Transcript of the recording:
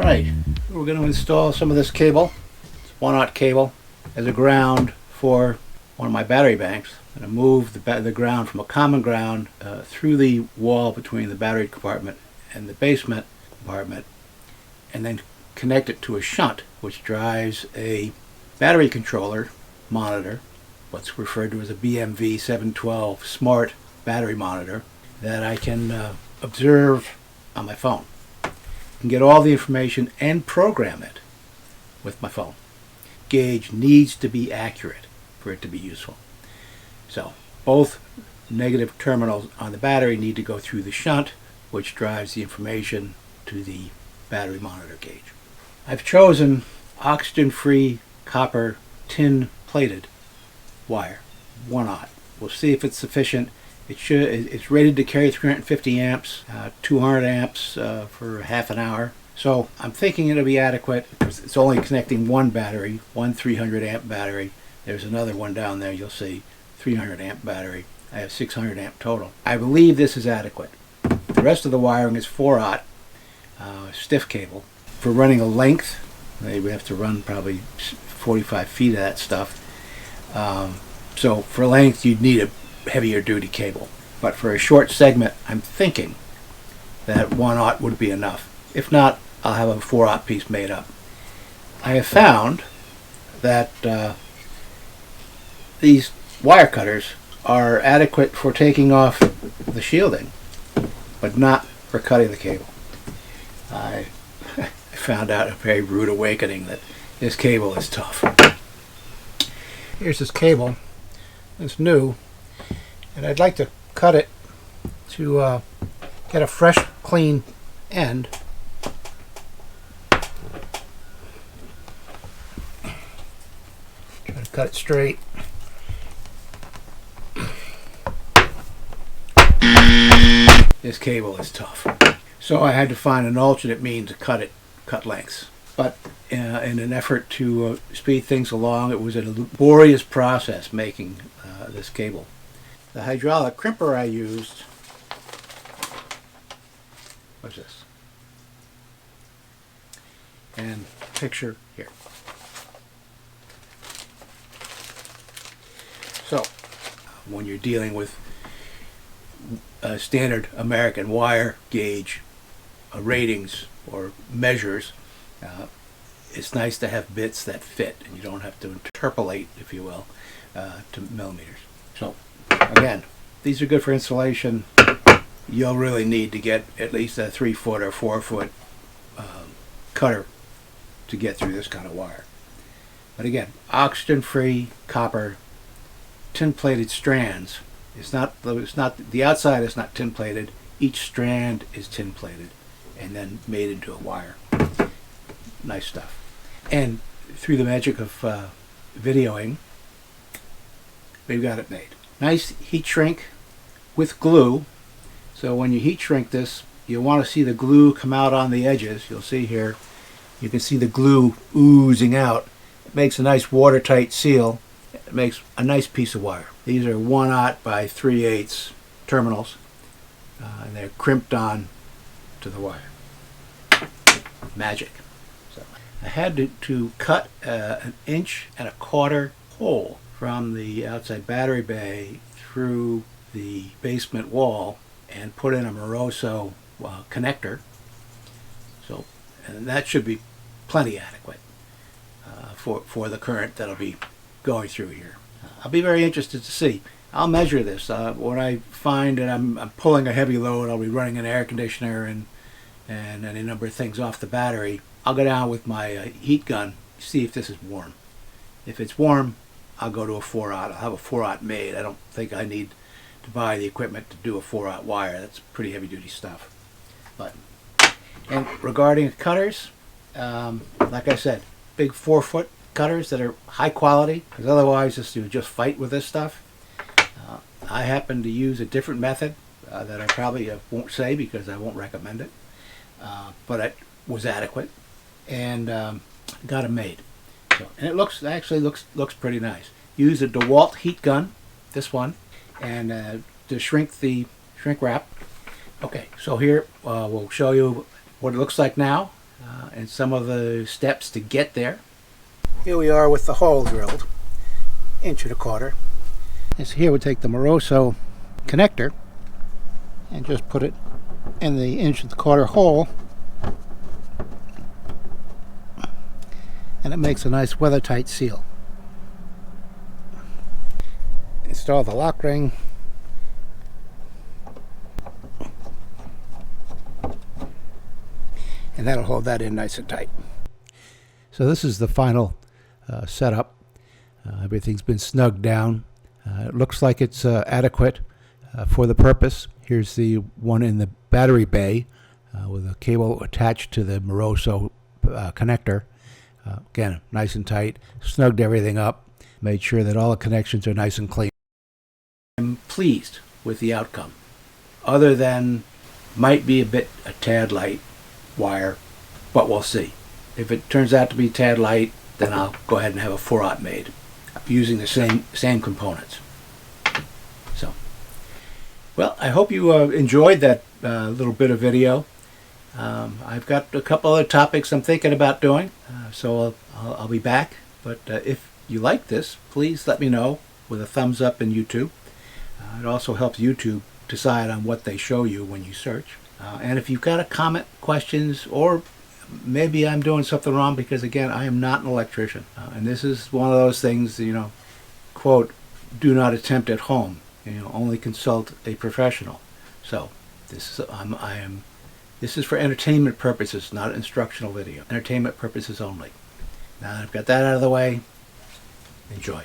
Alright, we're going to install some of this cable. It's 1/0 cable as a ground for one of my battery banks. I'm going to move the ground from a common ground through the wall between the battery compartment and the basement compartment, and then connect it to a shunt which drives a battery controller monitor, what's referred to as a BMV 712 smart battery monitor, that I can observe on my phone. I can get all the information and program it with my phone. Gauge needs to be accurate for it to be useful. So both negative terminals on the battery need to go through the shunt, which drives the information to the battery monitor gauge. I've chosen oxygen-free copper tin plated wire, 1/0. We'll see if it's sufficient. It's rated to carry 350 amps, 200 amps for half an hour. So I'm thinking it'll be adequate because it's only connecting one battery, one 300 amp battery. There's another one down there, you'll see, 300 amp battery. I have 600 amp total. I believe this is adequate. The rest of the wiring is 4/0 stiff cable. For running a length, we have to run probably 45 feet of that stuff. So for length, you'd need a heavier duty cable. But for a short segment, I'm thinking that 1/0 would be enough. If not, I'll have a 4/0 piece made up. I have found that these wire cutters are adequate for taking off the shielding, but not for cutting the cable. I found out a very rude awakening that this cable is tough. Here's this cable. It's new, and I'd like to cut it to get a fresh, clean end. Try to cut it straight. This cable is tough, so I had to find an alternate means to cut lengths. But in an effort to speed things along, it was a laborious process making this cable. The hydraulic crimper I used was this, and picture here. So when you're dealing with a standard American wire gauge ratings or measures, it's nice to have bits that fit, and you don't have to interpolate, if you will, to millimeters. So again, these are good for installation. You'll really need to get at least a 3-foot or 4-foot cutter to get through this kind of wire. But again, oxygen-free copper, tin-plated strands. It's not the outside is not tin-plated. Each strand is tin-plated and then made into a wire. Nice stuff. And through the magic of videoing, we've got it made. Nice heat shrink with glue. So when you heat shrink this, you want to see the glue come out on the edges. You'll see here, you can see the glue oozing out. It makes a nice watertight seal. It makes a nice piece of wire. These are 1/0 by 3/8 terminals, and they're crimped on to the wire. Magic. So I had to cut 1.25 inch hole from the outside battery bay through the basement wall and put in a Moroso connector. So, and that should be plenty adequate for the current that'll be going through here. I'll be very interested to see. I'll measure this. When I find that I'm pulling a heavy load, I'll be running an air conditioner and any number of things off the battery. I'll go down with my heat gun, see if this is warm. If it's warm, I'll go to a 4/0. I'll have a 4/0 made. I don't think I need to buy the equipment to do a 4/0 wire. That's pretty heavy duty stuff. And regarding cutters, like I said, big 4-foot cutters that are high quality, because otherwise you just fight with this stuff. I happen to use a different method that I probably won't say because I won't recommend it, but it was adequate, and got it made. So, and it actually looks pretty nice. Use a DeWalt heat gun, this one, and to shrink wrap. Okay, so here we'll show you what it looks like now. and some of the steps to get there. Here we are with the hole drilled, 1.25 inches. And so here we take the Moroso connector and just put it in the 1.25 inch hole, and it makes a nice weather-tight seal. Install the lock ring, and that'll hold that in nice and tight. So this is the final setup. Everything's been snugged down. It looks like it's adequate for the purpose. Here's the one in the battery bay with a cable attached to the Moroso connector. Again, nice and tight. Snugged everything up. Made sure that all the connections are nice and clean. I'm pleased with the outcome, other than might be a tad light wire, but we'll see. If it turns out to be a tad light, then I'll go ahead and have a 4/0 made using the same components. So, well, I hope you enjoyed that little bit of video. I've got a couple other topics I'm thinking about doing, so I'll be back. But if you like this, please let me know with a thumbs up in YouTube. It also helps YouTube decide on what they show you when you search. And if you've got a comment, questions, or maybe I'm doing something wrong, because again, I am not an electrician. And this is one of those things, quote, do not attempt at home. Only consult a professional. So this is for entertainment purposes, not instructional video. Entertainment purposes only. Now that I've got that out of the way, enjoy.